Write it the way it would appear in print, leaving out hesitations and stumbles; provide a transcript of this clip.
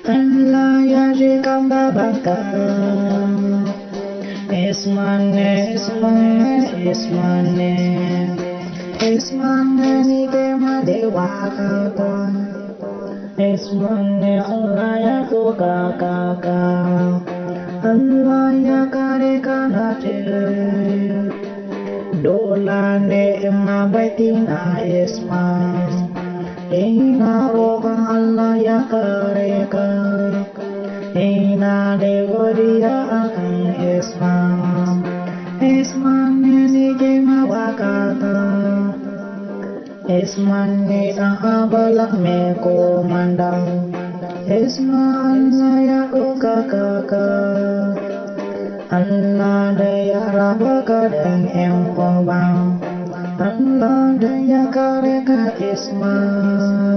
Allah ya jikan Aboubacar. It's my name, it's my name, it's my name. It's my name, ni ke ma de waka. It's my name, Allah ya kuka kaka. Allah ya kare kana te. Dola ne ma batina isma. Ina roƙon Allah ya kare ka. Ina da godiya akan isma. Isma ne ni ke mawakata. Isma ne ɗan abala mai komanda. Isma Allah ya ɗauka kaka. Allah da ya raba ka da ƴan uwa. Allah da ya kare ka isma.